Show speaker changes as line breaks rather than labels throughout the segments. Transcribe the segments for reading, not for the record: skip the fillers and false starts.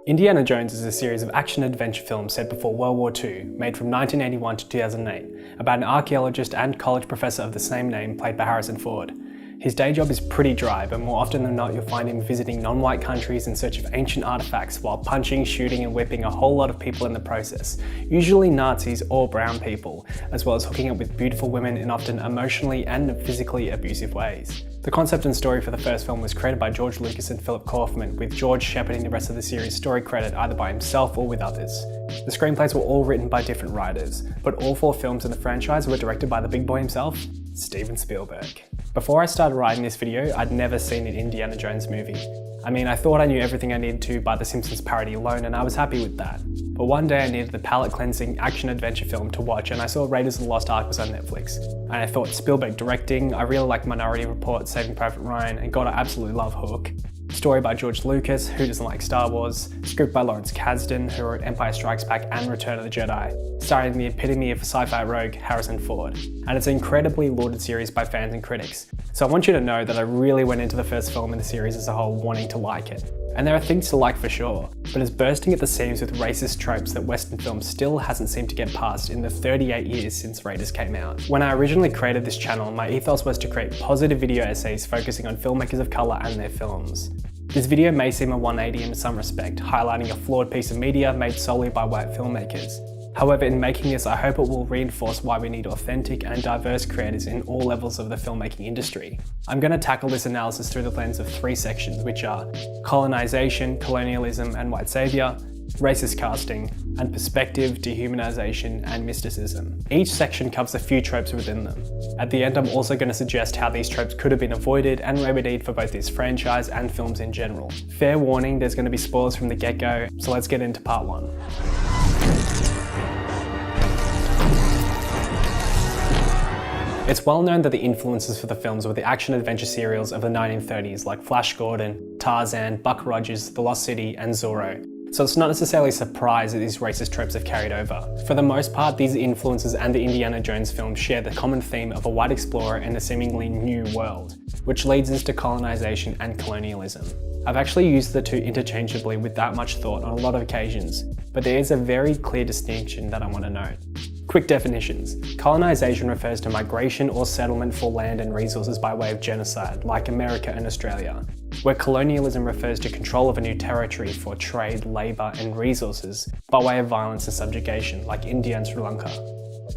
Indiana Jones is a series of action-adventure films set before World War II, made from 1981 to 2008, about an archaeologist and college professor of the same name played by Harrison Ford. His day job is pretty dry, but more often than not you'll find him visiting non-white countries in search of ancient artifacts while punching, shooting and whipping a whole lot of people in the process, usually Nazis or brown people, as well as hooking up with beautiful women in often emotionally and physically abusive ways. The concept and story for the first film was created by George Lucas and Philip Kaufman, with George shepherding the rest of the series' story credit either by himself or with others. The screenplays were all written by different writers, but all 4 films in the franchise were directed by the big boy himself, Steven Spielberg. Before I started writing this video, I'd never seen an Indiana Jones movie. I mean, I thought I knew everything I needed to by the Simpsons parody alone, and I was happy with that. But one day I needed a palate-cleansing action-adventure film to watch, and I saw Raiders of the Lost Ark was on Netflix. And I thought Spielberg directing, I really liked Minority Report, Saving Private Ryan, and God, I absolutely love Hook. Story by George Lucas, who doesn't like Star Wars. Script by Lawrence Kasdan, who wrote Empire Strikes Back and Return of the Jedi. Starring the epitome of sci-fi rogue, Harrison Ford. And it's an incredibly lauded series by fans and critics. So I want you to know that I really went into the first film in the series as a whole wanting to like it. And there are things to like for sure, but it's bursting at the seams with racist tropes that Western film still hasn't seemed to get past in the 38 years since Raiders came out. When I originally created this channel, my ethos was to create positive video essays focusing on filmmakers of colour and their films. This video may seem a 180 in some respect, highlighting a flawed piece of media made solely by white filmmakers. However, in making this, I hope it will reinforce why we need authentic and diverse creators in all levels of the filmmaking industry. I'm going to tackle this analysis through the lens of 3 sections, which are colonization, colonialism and white savior, racist casting, and perspective, dehumanization and mysticism. Each section covers a few tropes within them. At the end, I'm also going to suggest how these tropes could have been avoided and remedied for both this franchise and films in general. Fair warning, there's going to be spoilers from the get-go, so let's get into part 1. It's well known that the influences for the films were the action-adventure serials of the 1930s like Flash Gordon, Tarzan, Buck Rogers, The Lost City and Zorro. So it's not necessarily a surprise that these racist tropes have carried over. For the most part, these influences and the Indiana Jones films share the common theme of a white explorer in a seemingly new world, which leads us to colonization and colonialism. I've actually used the two interchangeably with that much thought on a lot of occasions, but there is a very clear distinction that I want to note. Quick definitions. Colonization refers to migration or settlement for land and resources by way of genocide, like America and Australia, where colonialism refers to control of a new territory for trade, labour and resources by way of violence and subjugation, like India and Sri Lanka.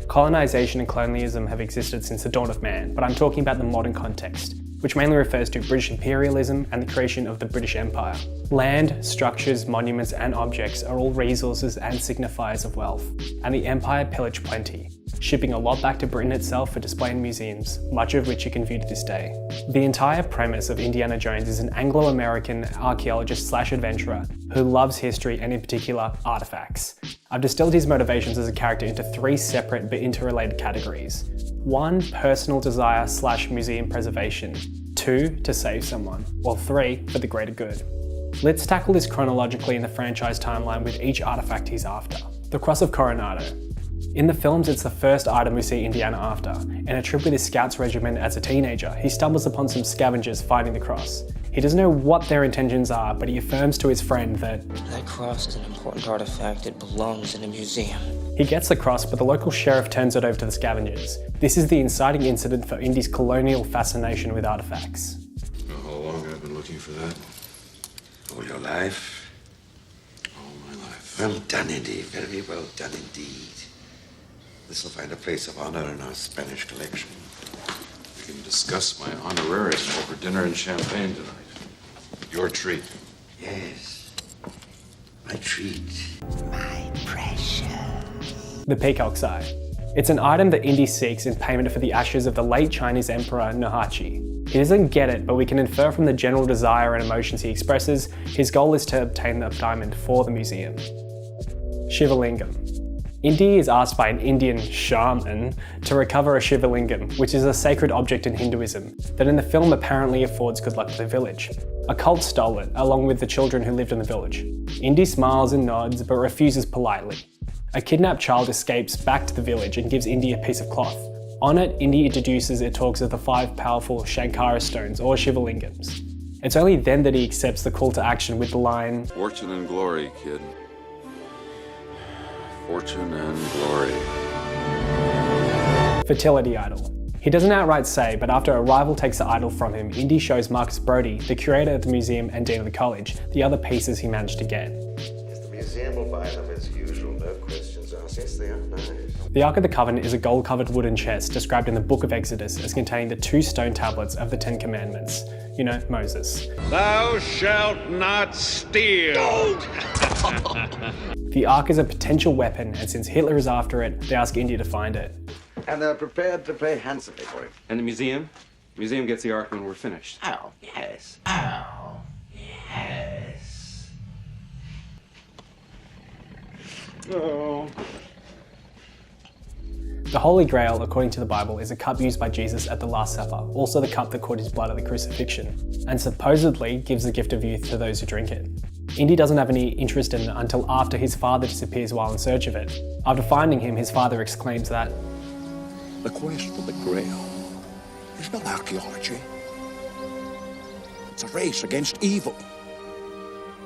Colonization and colonialism have existed since the dawn of man, but I'm talking about the modern context, which mainly refers to British imperialism and the creation of the British Empire. Land, structures, monuments and objects are all resources and signifiers of wealth, and the empire pillaged plenty, shipping a lot back to Britain itself for display in museums, much of which you can view to this day. The entire premise of Indiana Jones is an Anglo-American archaeologist/adventurer who loves history and in particular artifacts. I've distilled his motivations as a character into 3 separate but interrelated categories. 1, personal desire/museum preservation. 2, to save someone. Or 3, for the greater good. Let's tackle this chronologically in the franchise timeline with each artifact he's after. The Cross of Coronado. In the films, it's the first item we see Indiana after. In a trip with his scouts regiment as a teenager, he stumbles upon some scavengers finding the cross. He doesn't know what their intentions are, but he affirms to his friend that
that cross is an important artifact. It belongs in a museum.
He gets the cross, but the local sheriff turns it over to the scavengers. This is the inciting incident for Indy's colonial fascination with artifacts.
You know how long I've been looking for that?
All your life?
All my life.
Well done, Indy. Very well done indeed. This will find a place of honor in our Spanish collection.
We can discuss my honorarium over dinner and champagne tonight. Your treat.
Yes. My treat.
My precious.
The Peacock's Eye. It's an item that Indy seeks in payment for the ashes of the late Chinese Emperor Nurhaci. He doesn't get it, but we can infer from the general desire and emotions he expresses, his goal is to obtain the diamond for the museum. Shivalingam. Indy is asked by an Indian shaman to recover a Shivalingam, which is a sacred object in Hinduism, that in the film apparently affords good luck to the village. A cult stole it, along with the children who lived in the village. Indy smiles and nods, but refuses politely. A kidnapped child escapes back to the village and gives Indy a piece of cloth. On it, Indy introduces it talks of the 5 powerful Shankara stones or Shivalingams. It's only then that he accepts the call to action with the line,
Fortune and glory, kid. Fortune and glory.
fertility idol. He doesn't outright say, but after a rival takes the idol from him, Indy shows Marcus Brody, the curator of the museum and dean of the college, the other pieces he managed to get.
Yes, the museum will buy them as usual, no questions asked. Yes, they are nice.
The Ark of the Covenant is a gold-covered wooden chest described in the Book of Exodus as containing the 2 stone tablets of the 10 Commandments. You know, Moses.
Thou shalt not steal.
The Ark is a potential weapon, and since Hitler is after it, they ask India to find it.
And they're prepared to pay handsomely for it.
And the museum? The museum gets the Ark when we're finished.
Oh, yes. Oh, yes. Oh.
The Holy Grail, according to the Bible, is a cup used by Jesus at the Last Supper, also the cup that caught his blood at the crucifixion, and supposedly gives the gift of youth to those who drink it. Indy doesn't have any interest in it until after his father disappears while in search of it. After finding him, his father exclaims that,
The quest for the Grail is not archaeology. It's a race against evil.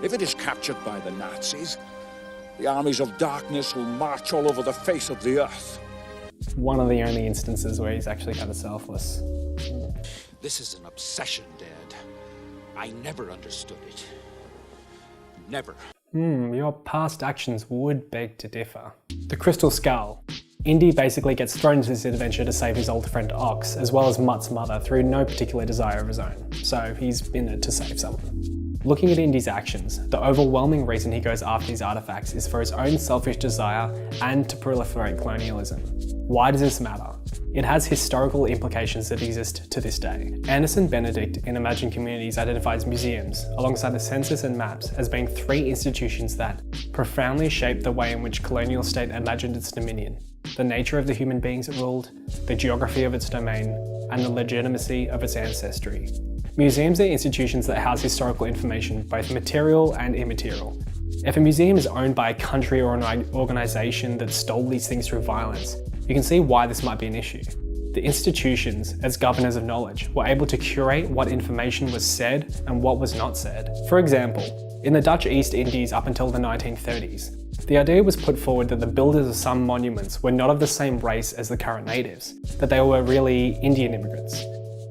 If it is captured by the Nazis, the armies of darkness will march all over the face of the earth.
one of the only instances where he's actually kind of selfless.
This is an obsession, Dad. I never understood it. Never.
Your past actions would beg to differ. The Crystal Skull. Indy basically gets thrown into this adventure to save his old friend Ox, as well as Mutt's mother, through no particular desire of his own. So he's in it to save someone. Looking at Indy's actions, the overwhelming reason he goes after these artifacts is for his own selfish desire and to proliferate colonialism. Why does this matter? It has historical implications that exist to this day. Anderson Benedict in Imagined Communities identifies museums, alongside the census and maps, as being 3 institutions that profoundly shaped the way in which colonial state imagined its dominion: the nature of the human beings it ruled, the geography of its domain, and the legitimacy of its ancestry. Museums are institutions that house historical information, both material and immaterial. If a museum is owned by a country or an organisation that stole these things through violence, you can see why this might be an issue. The institutions, as governors of knowledge, were able to curate what information was said and what was not said. For example, in the Dutch East Indies up until the 1930s, the idea was put forward that the builders of some monuments were not of the same race as the current natives, that they were really Indian immigrants.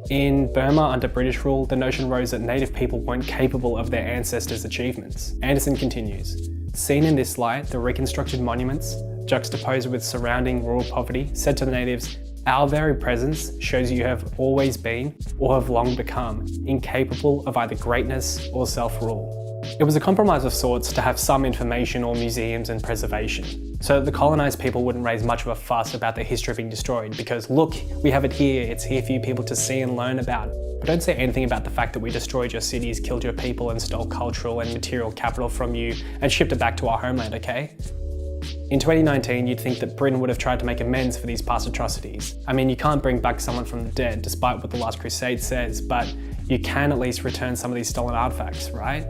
In Burma under British rule, the notion rose that native people weren't capable of their ancestors' achievements. Anderson continues, "Seen in this light, the reconstructed monuments, juxtaposed with surrounding rural poverty, said to the natives, 'Our very presence shows you have always been, or have long become, incapable of either greatness or self-rule.'" It was a compromise of sorts to have some information or museums and preservation, so that the colonised people wouldn't raise much of a fuss about the history of being destroyed, because look, we have it here, it's here for you people to see and learn about. But don't say anything about the fact that we destroyed your cities, killed your people and stole cultural and material capital from you and shipped it back to our homeland, okay? In 2019, you'd think that Britain would have tried to make amends for these past atrocities. I mean, you can't bring back someone from the dead, despite what the Last Crusade says, but you can at least return some of these stolen artifacts, right?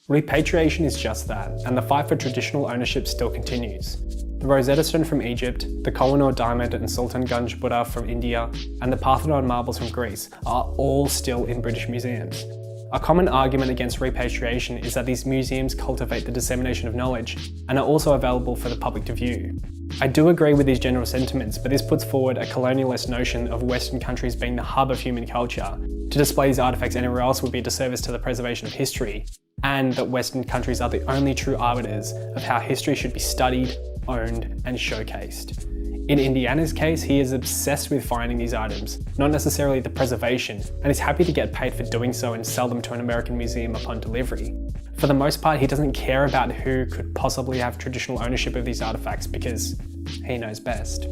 Repatriation is just that, and the fight for traditional ownership still continues. The Rosetta Stone from Egypt, the Kohinoor Diamond and Sultanganj Buddha from India, and the Parthenon marbles from Greece are all still in British museums. A common argument against repatriation is that these museums cultivate the dissemination of knowledge and are also available for the public to view. I do agree with these general sentiments, but this puts forward a colonialist notion of Western countries being the hub of human culture. To display these artifacts anywhere else would be a disservice to the preservation of history, and that Western countries are the only true arbiters of how history should be studied, owned, and showcased. In Indiana's case, he is obsessed with finding these items, not necessarily the preservation, and is happy to get paid for doing so and sell them to an American museum upon delivery. For the most part, he doesn't care about who could possibly have traditional ownership of these artifacts because he knows best.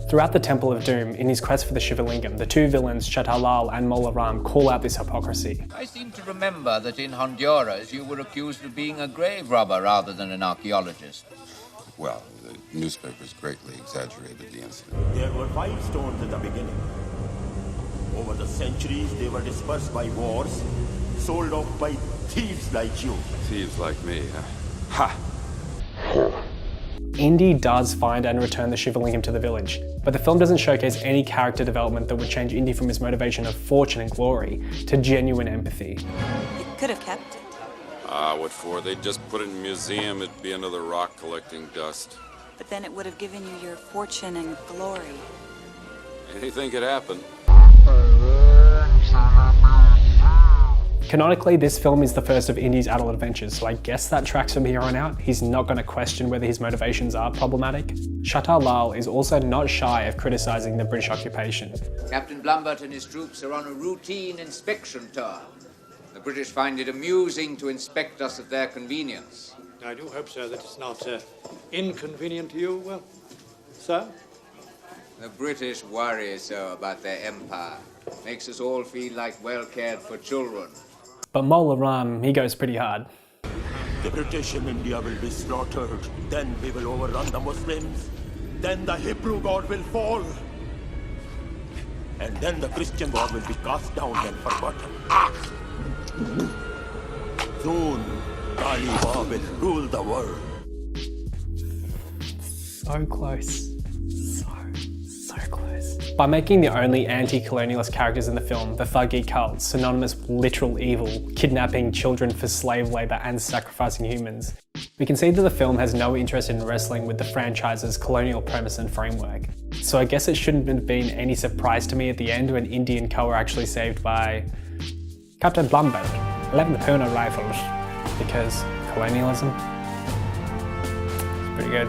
Throughout the Temple of Doom, in his quest for the Shivalingam, the 2 villains, Chatalal and Mola Ram, call out this hypocrisy.
I seem to remember that in Honduras you were accused of being a grave robber rather than an archaeologist.
Well, the newspapers greatly exaggerated the incident.
There were 5 stones at the beginning. Over the centuries, they were dispersed by wars, sold off by thieves like you.
Thieves like me, huh? Ha!
Indy does find and return the Shivalingam to the village, but the film doesn't showcase any character development that would change Indy from his motivation of fortune and glory to genuine empathy.
You could have kept it.
What for? They'd just put it in a museum, it'd be another rock collecting dust.
But then it would have given you your fortune and glory.
Anything could happen.
Canonically, this film is the first of Indy's adult adventures, so I guess that tracks from here on out. He's not going to question whether his motivations are problematic. Shatar Lal is also not shy of criticising the British occupation.
Captain Blumbert and his troops are on a routine inspection tour. The British find it amusing to inspect us at their convenience.
I do hope, sir, that it's not inconvenient to you, sir?
The British worry so about their empire. Makes us all feel like well-cared-for children.
But Mola Ram, he goes pretty hard.
The British in India will be slaughtered. Then we will overrun the Muslims. Then the Hebrew God will fall. And then the Christian God will be cast down and forgotten. Soon, Taliban will rule the world.
So close. So close. By making the only anti-colonialist characters in the film the Thuggee cult, synonymous with literal evil, kidnapping children for slave labour and sacrificing humans, we can see that the film has no interest in wrestling with the franchise's colonial premise and framework. So I guess it shouldn't have been any surprise to me at the end when Indy and co are actually saved by Captain Blumbert, 11th Puna Rifles, because colonialism. It's pretty good.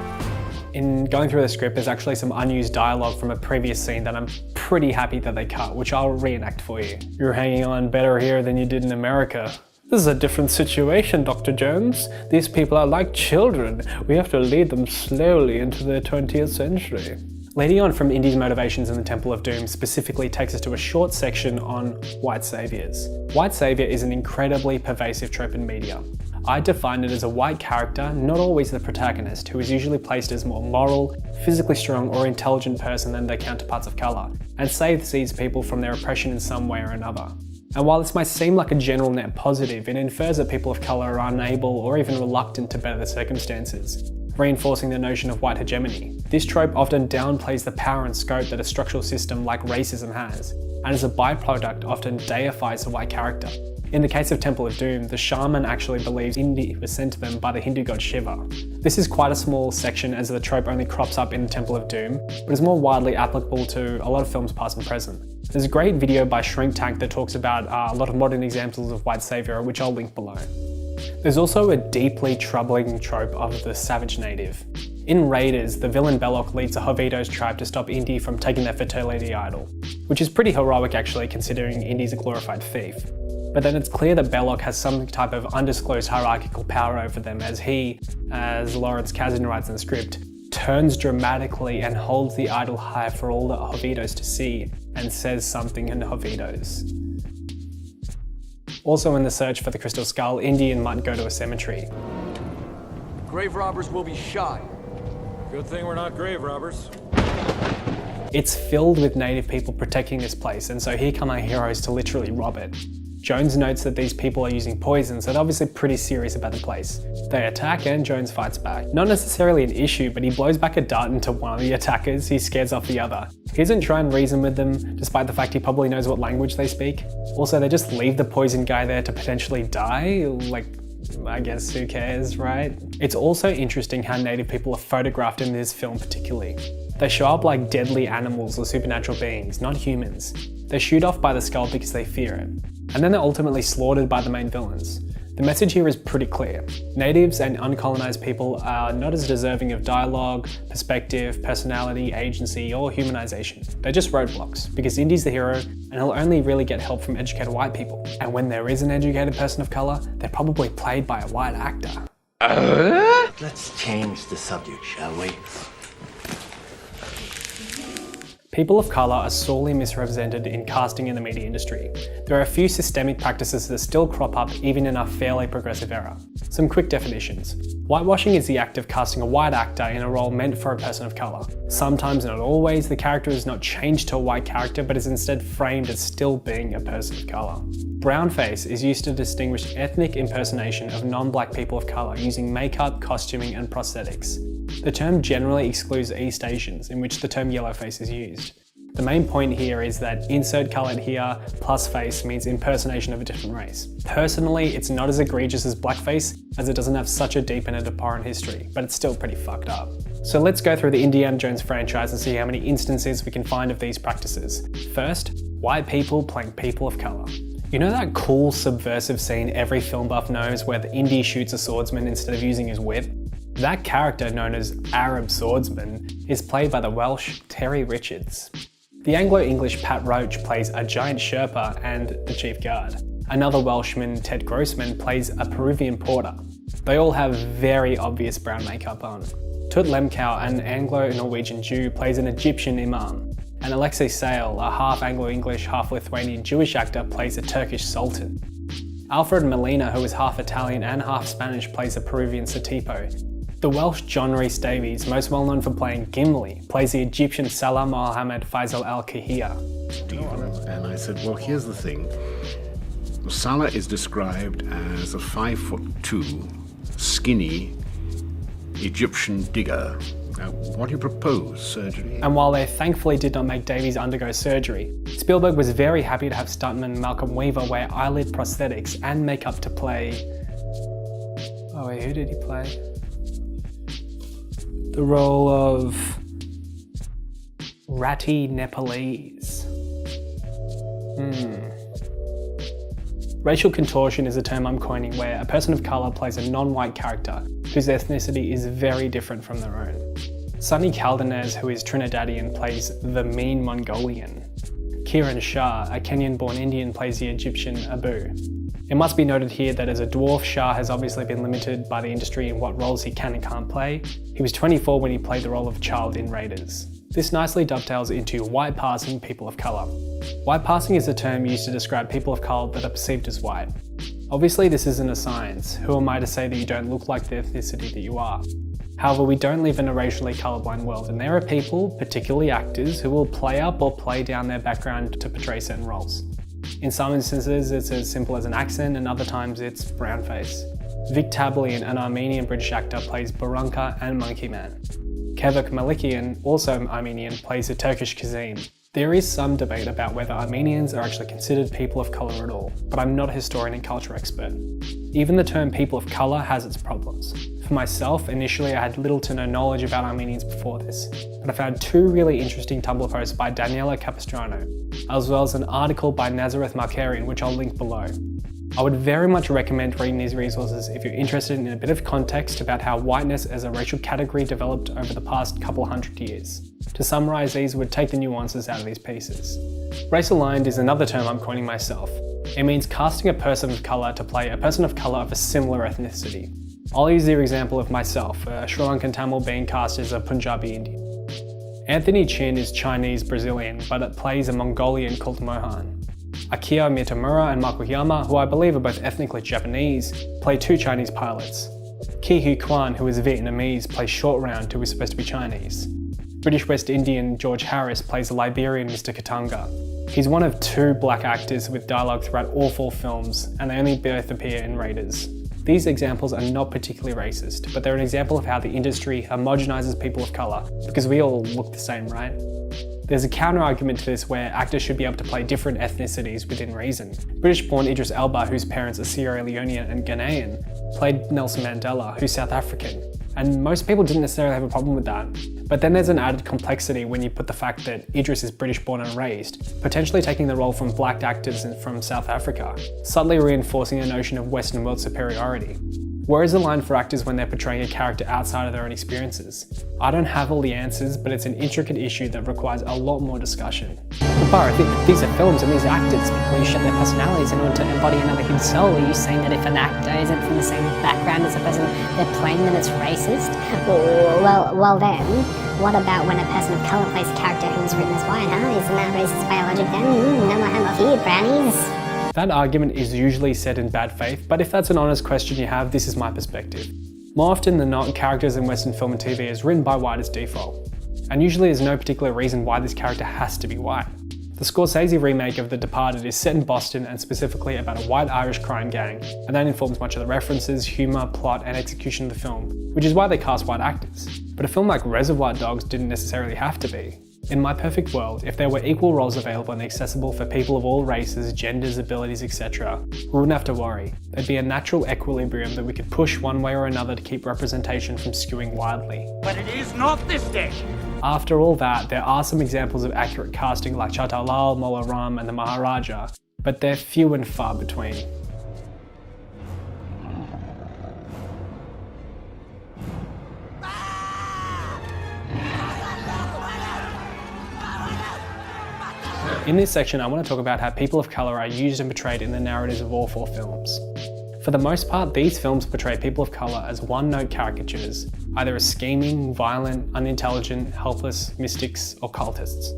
In going through the script, there's actually some unused dialogue from a previous scene that I'm pretty happy that they cut, which I'll reenact for you. You're hanging on better here than you did in America. This is a different situation, Dr. Jones. These people are like children. We have to lead them slowly into the 20th century. Leading on from Indy's motivations in the Temple of Doom specifically takes us to a short section on white saviors. White savior is an incredibly pervasive trope in media. I define it as a white character, not always the protagonist, who is usually placed as more moral, physically strong or intelligent person than their counterparts of colour, and saves these people from their oppression in some way or another. And while this might seem like a general net positive, it infers that people of colour are unable or even reluctant to better their circumstances, reinforcing the notion of white hegemony. This trope often downplays the power and scope that a structural system like racism has, and as a byproduct often deifies the white character. In the case of Temple of Doom, the shaman actually believes Indy was sent to them by the Hindu god Shiva. This is quite a small section as the trope only crops up in the Temple of Doom, but is more widely applicable to a lot of films past and present. There's a great video by Shrink Tank that talks about a lot of modern examples of white saviour, which I'll link below. There's also a deeply troubling trope of the savage native. In Raiders, the villain Belloc leads the Hovitos tribe to stop Indy from taking their fertility idol, which is pretty heroic actually considering Indy's a glorified thief. But then it's clear that Belloc has some type of undisclosed hierarchical power over them as he, as Lawrence Kasdan writes in the script, turns dramatically and holds the idol high for all the Hovitos to see and says something in Hovitos. Also in the search for the Crystal Skull, Indy and Mutt go to a cemetery.
Grave robbers will be shot. Good thing we're not grave robbers.
It's filled with native people protecting this place, and so here come our heroes to literally rob it. Jones notes that these people are using poison, so they're obviously pretty serious about the place. They attack and Jones fights back. Not necessarily an issue, but he blows back a dart into one of the attackers, he scares off the other. He doesn't try and reason with them, despite the fact he probably knows what language they speak. Also, they just leave the poison guy there to potentially die, like, I guess who cares, right? It's also interesting how native people are photographed in this film particularly. They show up like deadly animals or supernatural beings, not humans. They shoot off by the skull because they fear it. And then they're ultimately slaughtered by the main villains. The message here is pretty clear. Natives and uncolonized people are not as deserving of dialogue, perspective, personality, agency, or humanization. They're just roadblocks, because Indy's the hero, and he'll only really get help from educated white people. And when there is an educated person of color, they're probably played by a white actor.
Let's change the subject, shall we?
People of colour are sorely misrepresented in casting in the media industry. There are a few systemic practices that still crop up even in our fairly progressive era. Some quick definitions. Whitewashing is the act of casting a white actor in a role meant for a person of colour. Sometimes, not always, the character is not changed to a white character but is instead framed as still being a person of colour. Brownface is used to distinguish ethnic impersonation of non-black people of colour using makeup, costuming and prosthetics. The term generally excludes East Asians, in which the term yellowface is used. The main point here is that insert colored here plus face means impersonation of a different race. Personally, it's not as egregious as blackface, as it doesn't have such a deep and abhorrent history, but it's still pretty fucked up. So let's go through the Indiana Jones franchise and see how many instances we can find of these practices. First, white people playing people of colour. You know that cool subversive scene every film buff knows where the Indy shoots a swordsman instead of using his whip? That character, known as Arab Swordsman, is played by the Welsh Terry Richards. The Anglo-English Pat Roach plays a giant Sherpa and the Chief Guard. Another Welshman, Ted Grossman, plays a Peruvian porter. They all have very obvious brown makeup on. Tut Lemkow, an Anglo-Norwegian Jew, plays an Egyptian imam. And Alexei Sayle, a half Anglo-English, half Lithuanian Jewish actor, plays a Turkish sultan. Alfred Molina, who is half Italian and half Spanish, plays a Peruvian Satipo. The Welsh John Rhys Davies, most well known for playing Gimli, plays the Egyptian Salah Mohammed Faisal al-Kahir.
And I said, well, here's the thing. Salah is described as a 5'2", skinny Egyptian digger. Now, what do you propose? Surgery?
And while they thankfully did not make Davies undergo surgery, Spielberg was very happy to have stuntman Malcolm Weaver wear eyelid prosthetics and makeup to play... Oh wait, who did he play? The role of Ratty Nepalese. Racial contortion is a term I'm coining where a person of colour plays a non-white character whose ethnicity is very different from their own. Sonny Caldanez, who is Trinidadian, plays the mean Mongolian. Kiran Shah, a Kenyan-born Indian, plays the Egyptian Abu. It must be noted here that as a dwarf, Shah has obviously been limited by the industry in what roles he can and can't play. He was 24 when he played the role of Child in Raiders. This nicely dovetails into white passing people of colour. White passing is a term used to describe people of colour that are perceived as white. Obviously this isn't a science. Who am I to say that you don't look like the ethnicity that you are? However, we don't live in a racially colourblind world, and there are people, particularly actors, who will play up or play down their background to portray certain roles. In some instances, it's as simple as an accent, and other times it's brown face. Vic Tablian, an Armenian British actor, plays Barunka and Monkey Man. Kevok Malikian, also Armenian, plays a Turkish Kazim. There is some debate about whether Armenians are actually considered people of colour at all, but I'm not a historian and culture expert. Even the term people of colour has its problems. For myself, initially I had little to no knowledge about Armenians before this, but I found two really interesting Tumblr posts by Daniela Capistrano, as well as an article by Nazareth Markarian, which I'll link below. I would very much recommend reading these resources if you're interested in a bit of context about how whiteness as a racial category developed over the past couple hundred years. To summarise, these would take the nuances out of these pieces. Race aligned is another term I'm coining myself. It means casting a person of colour to play a person of colour of a similar ethnicity. I'll use the example of myself, a Sri Lankan Tamil being cast as a Punjabi Indian. Anthony Chin is Chinese Brazilian, but it plays a Mongolian called Mohan. Akio Mitamura and Makuyama, who I believe are both ethnically Japanese, play two Chinese pilots. Ki Hu Kwan, who is Vietnamese, plays Short Round, who is supposed to be Chinese. British West Indian George Harris plays a Liberian Mr. Katanga. He's one of two black actors with dialogue throughout all 4 films, and they only both appear in Raiders. These examples are not particularly racist, but they're an example of how the industry homogenises people of colour, because we all look the same, right? There's a counter-argument to this where actors should be able to play different ethnicities within reason. British-born Idris Elba, whose parents are Sierra Leonean and Ghanaian, played Nelson Mandela, who's South African. And most people didn't necessarily have a problem with that. But then there's an added complexity when you put the fact that Idris is British born and raised, potentially taking the role from black actors from South Africa, subtly reinforcing a notion of Western world superiority. Where is the line for actors when they're portraying a character outside of their own experiences? I don't have all the answers, but it's an intricate issue that requires a lot more discussion.
But these are films and these are actors. People use their personalities in order to embody another human soul. Are you saying that if an actor isn't from the same background as a person they're playing, then it's racist?
Well then, what about when a person of colour plays a character who was written as white, huh? Isn't that racist by logic then? No more hand off here, brownies.
That argument is usually said in bad faith, but if that's an honest question you have, this is my perspective. More often than not, characters in Western film and TV is written by white as default. And usually there's no particular reason why this character has to be white. The Scorsese remake of The Departed is set in Boston and specifically about a white Irish crime gang, and that informs much of the references, humour, plot and execution of the film, which is why they cast white actors. But a film like Reservoir Dogs didn't necessarily have to be. In my perfect world, if there were equal roles available and accessible for people of all races, genders, abilities, etc., we wouldn't have to worry. There'd be a natural equilibrium that we could push one way or another to keep representation from skewing wildly.
But it is not this day.
After all that, there are some examples of accurate casting like Chata Lal, Mola Ram and the Maharaja, but they're few and far between. In this section, I want to talk about how people of colour are used and portrayed in the narratives of all four films. For the most part, these films portray people of colour as one-note caricatures, either as scheming, violent, unintelligent, helpless, mystics, or cultists.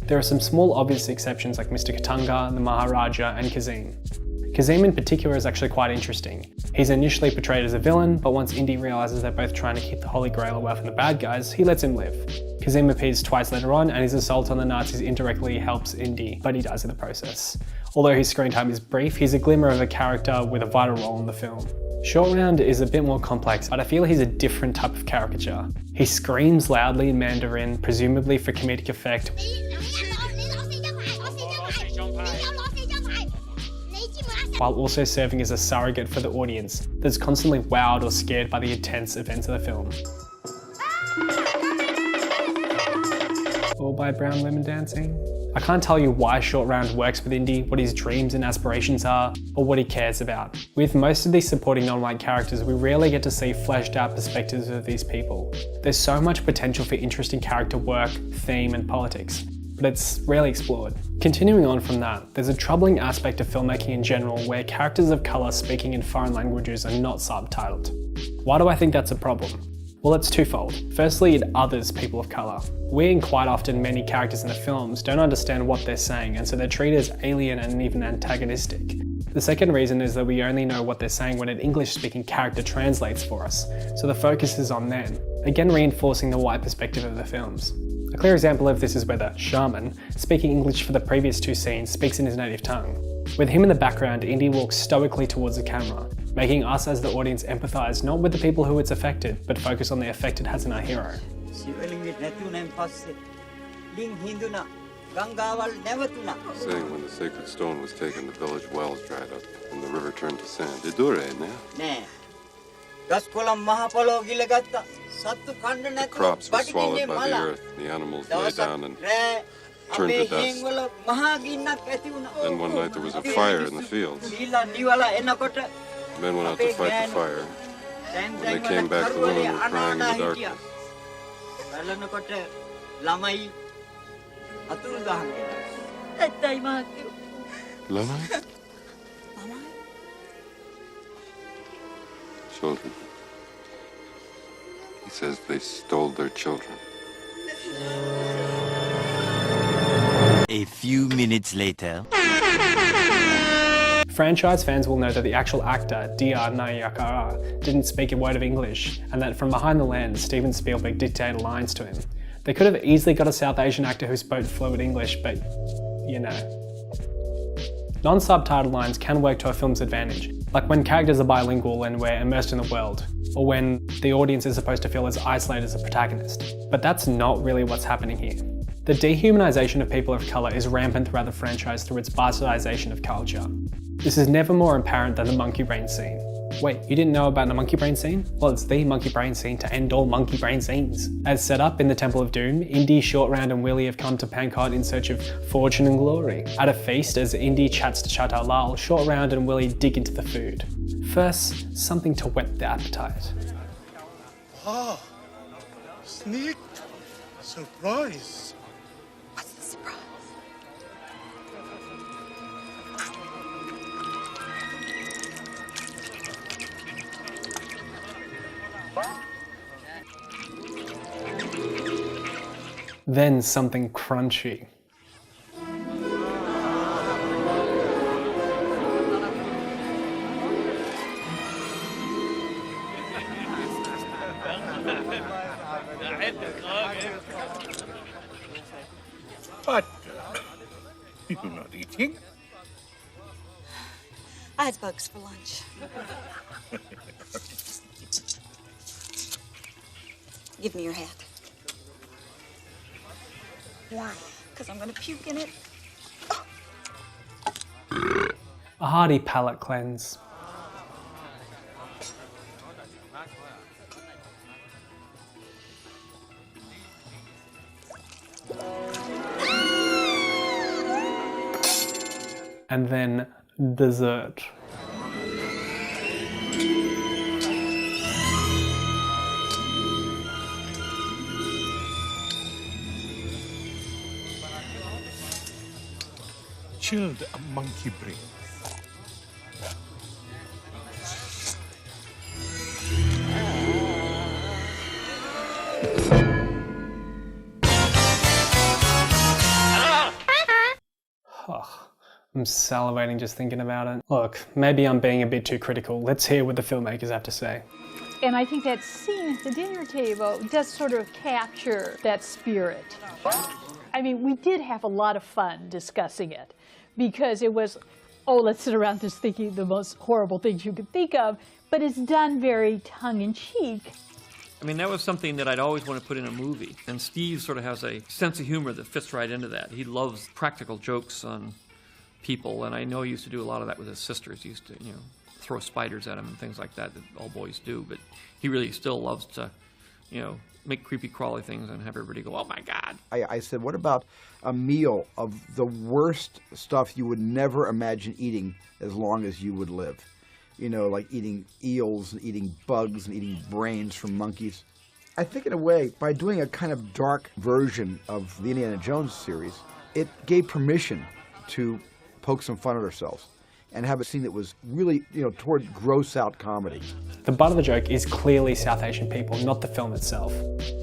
There are some small obvious exceptions like Mr. Katanga, the Maharaja, and Kazim. Kazim in particular is actually quite interesting. He's initially portrayed as a villain, but once Indy realises they're both trying to keep the Holy Grail away from the bad guys, he lets him live. Kazim appears twice later on, and his assault on the Nazis indirectly helps Indy, but he dies in the process. Although his screen time is brief, he's a glimmer of a character with a vital role in the film. Short Round is a bit more complex, but I feel he's a different type of caricature. He screams loudly in Mandarin, presumably for comedic effect, while also serving as a surrogate for the audience that's constantly wowed or scared by the intense events of the film. All by Brown Lemon Dancing? I can't tell you why Short Round works with Indy, what his dreams and aspirations are, or what he cares about. With most of these supporting non-white characters, we rarely get to see fleshed out perspectives of these people. There's so much potential for interesting character work, theme, and politics, but it's rarely explored. Continuing on from that, there's a troubling aspect of filmmaking in general where characters of colour speaking in foreign languages are not subtitled. Why do I think that's a problem? Well, it's twofold. Firstly, it others people of colour. We and quite often many characters in the films don't understand what they're saying, and so they're treated as alien and even antagonistic. The second reason is that we only know what they're saying when an English-speaking character translates for us, so the focus is on them, again reinforcing the white perspective of the films. A clear example of this is where the shaman, speaking English for the previous two scenes, speaks in his native tongue. With him in the background, Indy walks stoically towards the camera, making us as the audience empathise not with the people who it's affected, but focus on the effect it has in our hero.
Saying when the sacred stone was taken, the village wells dried up and the river turned to sand. The crops were swallowed by the earth, the animals lay down and turned to dust. Then one night there was a fire in the fields. Men went out to fight the fire. When they came back, the women were crying in the darkness. Lamai? Children. He says they stole their children.
A few minutes later.
Franchise fans will know that the actual actor, Dia Nayakara, didn't speak a word of English, and that from behind the lens, Steven Spielberg dictated lines to him. They could have easily got a South Asian actor who spoke fluent English, but you know. Non-subtitled lines can work to a film's advantage, like when characters are bilingual and we're immersed in the world, or when the audience is supposed to feel as isolated as a protagonist. But that's not really what's happening here. The dehumanization of people of colour is rampant throughout the franchise through its bastardization of culture. This is never more apparent than the monkey brain scene. Wait, you didn't know about the monkey brain scene? Well, it's the monkey brain scene to end all monkey brain scenes. As set up in the Temple of Doom, Indy, Short Round and Willie have come to Pankot in search of fortune and glory. At a feast, as Indy chats to Chata Lal, Short Round and Willie dig into the food. First, something to whet the appetite.
Wow, sneak, surprise.
What's the surprise?
Then something crunchy.
But you're not eating?
I had bugs for lunch. Give me your hat. Why? Because I'm gonna puke in it.
A hearty palate cleanse. And then dessert.
Chilled monkey brain.
I'm salivating just thinking about it. Look, maybe I'm being a bit too critical. Let's hear what the filmmakers have to say.
And I think that scene at the dinner table does sort of capture that spirit. I mean, we did have a lot of fun discussing it because it was, oh, let's sit around just thinking the most horrible things you could think of, but it's done very tongue-in-cheek.
I mean, that was something that I'd always want to put in a movie. And Steve sort of has a sense of humor that fits right into that. He loves practical jokes on people, and I know he used to do a lot of that with his sisters. He used to, you know, throw spiders at him and things like that all boys do, but he really still loves to, you know, make creepy crawly things and have everybody go, oh my God.
I said, what about a meal of the worst stuff you would never imagine eating as long as you would live? You know, like eating eels and eating bugs and eating brains from monkeys. I think in a way, by doing a kind of dark version of the Indiana Jones series, it gave permission to poke some fun at ourselves and have a scene that was really, you know, toward gross out comedy.
The butt of the joke is clearly South Asian people, not the film itself.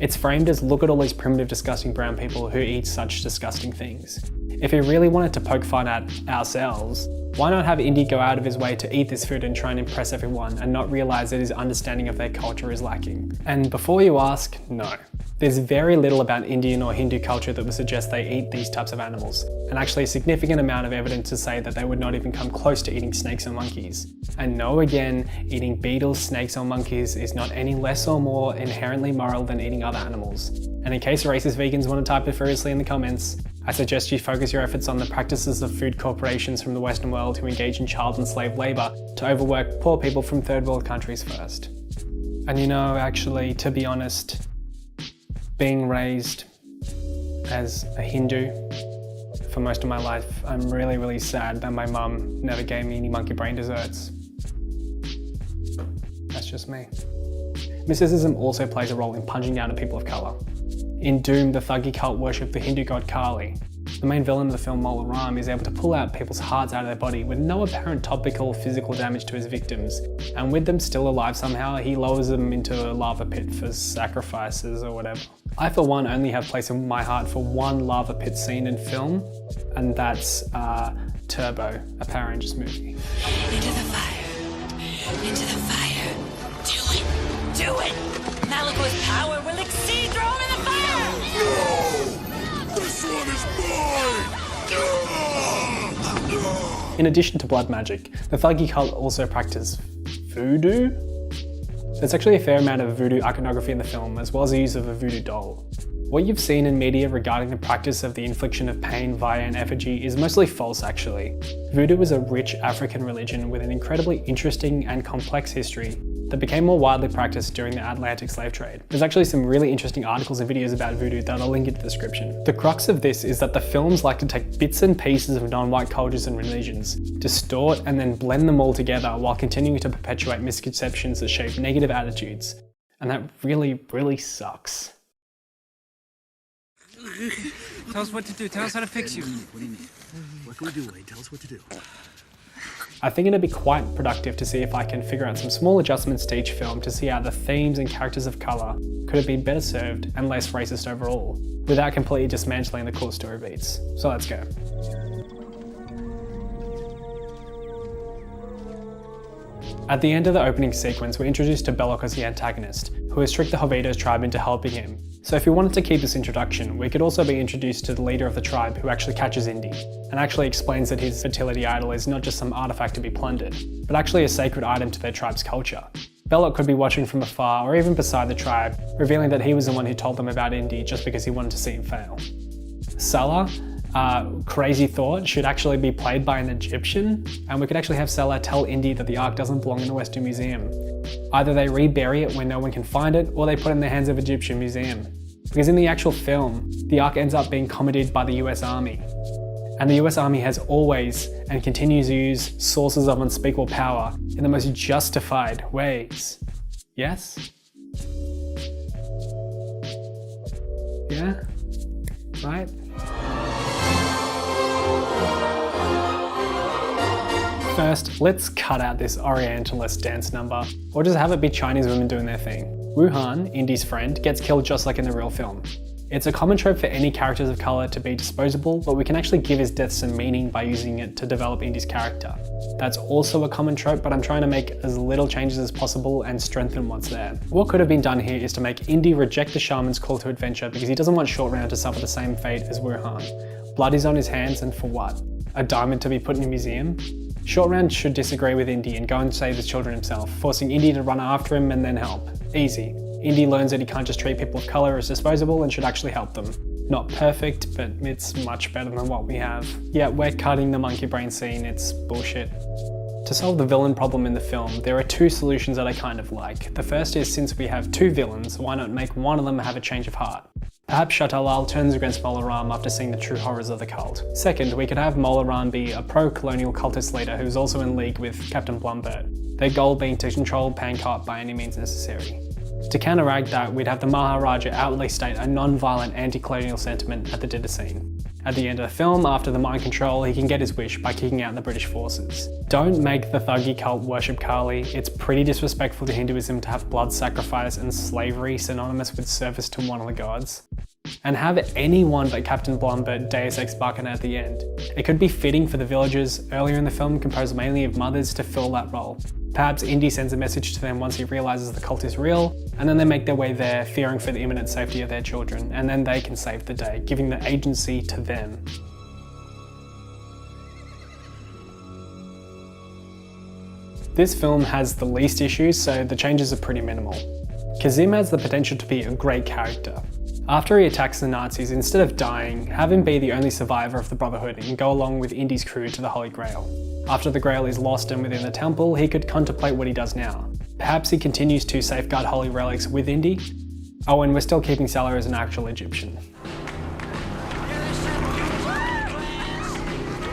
It's framed as, look at all these primitive, disgusting brown people who eat such disgusting things. If he really wanted to poke fun at ourselves, why not have Indy go out of his way to eat this food and try and impress everyone and not realise that his understanding of their culture is lacking? And before you ask, no. There's very little about Indian or Hindu culture that would suggest they eat these types of animals, and actually a significant amount of evidence to say that they would not even come close to eating snakes or monkeys. And no, again, eating beetles, snakes or monkeys is not any less or more inherently moral than eating other animals. And in case racist vegans want to type it furiously in the comments, I suggest you focus your efforts on the practices of food corporations from the Western world who engage in child and slave labour to overwork poor people from third world countries first. And you know, actually, to be honest, being raised as a Hindu for most of my life, I'm really, really sad that my mum never gave me any monkey brain desserts. That's just me. Mysticism also plays a role in punching down on people of colour. In Doom, the Thuggee cult worship the Hindu god Kali. The main villain of the film, Mola Ram, is able to pull out people's hearts out of their body with no apparent topical or physical damage to his victims, and with them still alive somehow, he lowers them into a lava pit for sacrifices or whatever. I, for one, only have place in my heart for one lava pit scene in film, and that's Turbo, a Power Rangers movie.
Into the fire. Into the fire. Do it. Do it. Malico's power will exceed Rome in the fire.
No! This one is mine!
In addition to blood magic, the Thuggee cult also practice voodoo? There's actually a fair amount of voodoo iconography in the film, as well as the use of a voodoo doll. What you've seen in media regarding the practice of the infliction of pain via an effigy is mostly false, actually. Voodoo is a rich African religion with an incredibly interesting and complex history that became more widely practiced during the Atlantic slave trade. There's actually some really interesting articles and videos about voodoo that I'll link in the description. The crux of this is that the films like to take bits and pieces of non-white cultures and religions, distort and then blend them all together while continuing to perpetuate misconceptions that shape negative attitudes. And that really, really sucks.
Tell us what to do. Tell us how to fix you.
What do you mean? What can we do, Wade? Tell us what to do.
I think it'd be quite productive to see if I can figure out some small adjustments to each film to see how the themes and characters of colour could have been better served and less racist overall, without completely dismantling the core story beats. So let's go. At the end of the opening sequence, we're introduced to Belloc as the antagonist, who has tricked the Jovito's tribe into helping him. So if we wanted to keep this introduction, we could also be introduced to the leader of the tribe who actually catches Indy, and actually explains that his fertility idol is not just some artifact to be plundered, but actually a sacred item to their tribe's culture. Belloc could be watching from afar or even beside the tribe, revealing that he was the one who told them about Indy just because he wanted to see him fail. Salah, crazy thought, should actually be played by an Egyptian, and we could actually have Salah tell Indy that the Ark doesn't belong in the Western Museum. Either they rebury it when no one can find it, or they put it in the hands of the Egyptian Museum. Because in the actual film, the Ark ends up being commandeered by the US Army. And the US Army has always and continues to use sources of unspeakable power in the most justified ways. Yes? Yeah? Right? First, let's cut out this Orientalist dance number, or just have it be Chinese women doing their thing. Wuhan, Indy's friend, gets killed just like in the real film. It's a common trope for any characters of colour to be disposable, but we can actually give his death some meaning by using it to develop Indy's character. That's also a common trope, but I'm trying to make as little changes as possible and strengthen what's there. What could have been done here is to make Indy reject the shaman's call to adventure because he doesn't want Short Round to suffer the same fate as Wuhan. Blood is on his hands, and for what? A diamond to be put in a museum? Short Round should disagree with Indy and go and save his children himself, forcing Indy to run after him and then help. Easy. Indy learns that he can't just treat people of colour as disposable and should actually help them. Not perfect, but it's much better than what we have. Yeah, we're cutting the monkey brain scene, it's bullshit. To solve the villain problem in the film, there are two solutions that I kind of like. The first is, since we have two villains, why not make one of them have a change of heart? Perhaps Shatalal turns against Mola Ram after seeing the true horrors of the cult. Second, we could have Mola Ram be a pro-colonial cultist leader who's also in league with Captain Blumbert, their goal being to control Pankot by any means necessary. To counteract that, we'd have the Maharaja outwardly state a non-violent anti-colonial sentiment at the dinner scene. At the end of the film, after the mind control, he can get his wish by kicking out the British forces. Don't make the Thuggee cult worship Kali. It's pretty disrespectful to Hinduism to have blood sacrifice and slavery synonymous with service to one of the gods. And have anyone but Captain Blumbert Deus Ex Machina at the end. It could be fitting for the villagers earlier in the film, composed mainly of mothers, to fill that role. Perhaps Indy sends a message to them once he realises the cult is real, and then they make their way there, fearing for the imminent safety of their children, and then they can save the day, giving the agency to them. This film has the least issues, so the changes are pretty minimal. Kazim has the potential to be a great character. After he attacks the Nazis, instead of dying, have him be the only survivor of the Brotherhood and go along with Indy's crew to the Holy Grail. After the Grail is lost and within the temple, he could contemplate what he does now. Perhaps he continues to safeguard holy relics with Indy. Oh, and we're still keeping Salah as an actual Egyptian.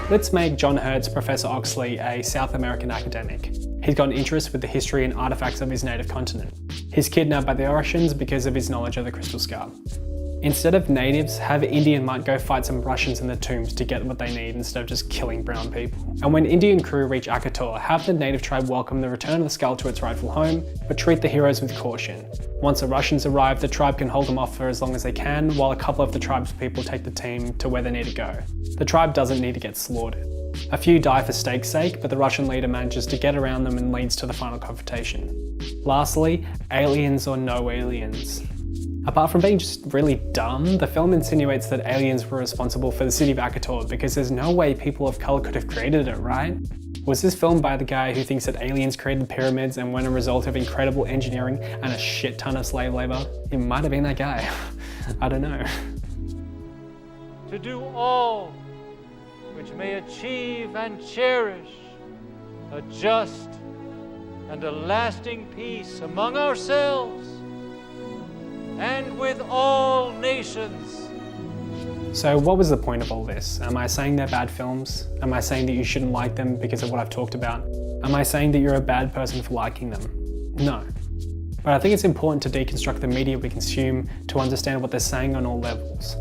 Let's make John Hertz Professor Oxley a South American academic. He's got an interest with the history and artifacts of his native continent. He's kidnapped by the Russians because of his knowledge of the crystal skull. Instead of natives, have Indy and Mike go fight some Russians in the tombs to get what they need instead of just killing brown people. And when Indy and crew reach Akator, have the native tribe welcome the return of the skull to its rightful home, but treat the heroes with caution. Once the Russians arrive, the tribe can hold them off for as long as they can, while a couple of the tribe's people take the team to where they need to go. The tribe doesn't need to get slaughtered. A few die for stake's sake, but the Russian leader manages to get around them and leads to the final confrontation. Lastly, aliens or no aliens. Apart from being just really dumb, the film insinuates that aliens were responsible for the city of Akator because there's no way people of colour could have created it, right? Was this filmed by the guy who thinks that aliens created pyramids and weren't a result of incredible engineering and a shit ton of slave labour? It might have been that guy. I don't know.
To do all which may achieve and cherish a just and a lasting peace among ourselves and with all nations.
So what was the point of all this? Am I saying they're bad films? Am I saying that you shouldn't like them because of what I've talked about? Am I saying that you're a bad person for liking them? No. But I think it's important to deconstruct the media we consume to understand what they're saying on all levels.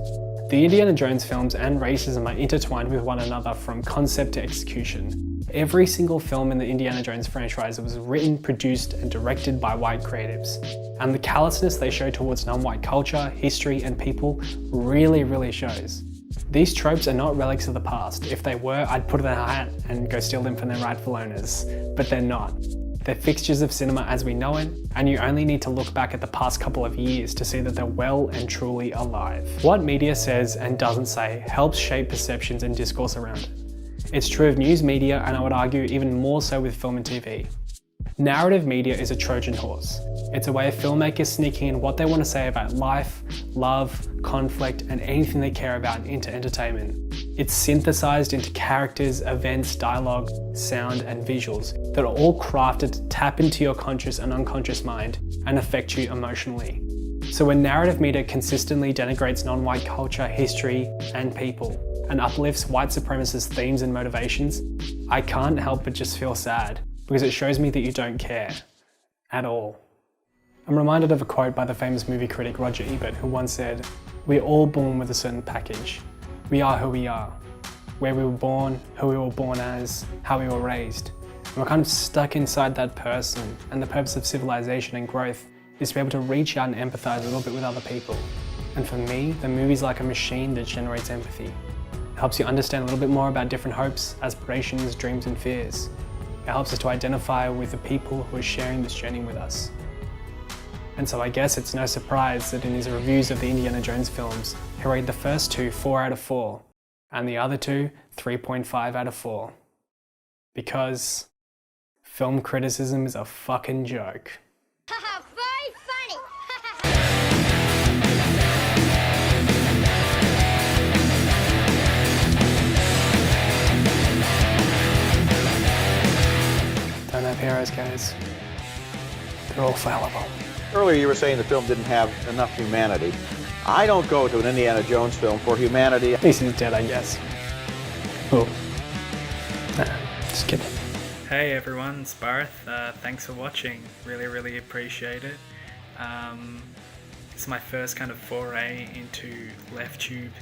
The Indiana Jones films and racism are intertwined with one another from concept to execution. Every single film in the Indiana Jones franchise was written, produced, and directed by white creatives. And the callousness they show towards non-white culture, history, and people really shows. These tropes are not relics of the past. If they were, I'd put it in a hat and go steal them from their rightful owners. But they're not. They're fixtures of cinema as we know it, and you only need to look back at the past couple of years to see that they're well and truly alive. What media says and doesn't say helps shape perceptions and discourse around it. It's true of news media, and I would argue even more so with film and TV. Narrative media is a Trojan horse. It's a way of filmmakers sneaking in what they want to say about life, love, conflict, and anything they care about into entertainment. It's synthesized into characters, events, dialogue, sound, and visuals that are all crafted to tap into your conscious and unconscious mind and affect you emotionally. So when narrative media consistently denigrates non-white culture, history, and people, and uplifts white supremacist themes and motivations, I can't help but just feel sad, because it shows me that you don't care. At all. I'm reminded of a quote by the famous movie critic Roger Ebert, who once said, "We're all born with a certain package. We are who we are. Where we were born, who we were born as, how we were raised. And we're kind of stuck inside that person, and the purpose of civilization and growth is to be able to reach out and empathize a little bit with other people. And for me, the movie's like a machine that generates empathy. It helps you understand a little bit more about different hopes, aspirations, dreams, and fears. It helps us to identify with the people who are sharing this journey with us. And so I guess it's no surprise that in his reviews of the Indiana Jones films, he rated the first two 4 out of 4, and the other two 3.5 out of 4. Because film criticism is a fucking joke.
Very funny.
Don't have heroes, guys. They're all fallible.
Earlier you were saying the film didn't have enough humanity. I don't go to an Indiana Jones film for humanity.
At least he's dead, I guess. Oh. Nah, just kidding.
Hey everyone, it's Barth. Thanks for watching. Really appreciate it. It's my first kind of foray into LeftTube,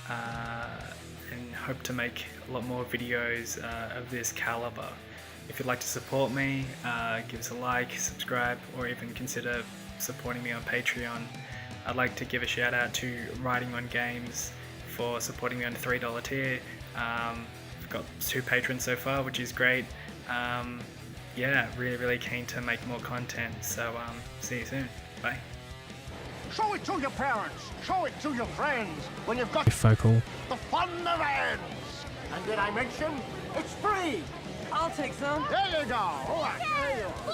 and hope to make a lot more videos of this caliber. If you'd like to support me, give us a like, subscribe, or even consider supporting me on Patreon. I'd like to give a shout out to Writing on Games for supporting me on the $3 tier. I've got 2 patrons so far, which is great. Yeah, really keen to make more content, so see you soon. Bye.
Show it to your parents. Show it to your friends. When you've got
Focal.
the fun never ends. And did I mention it's free?
I'll take some.
There you go. There you go.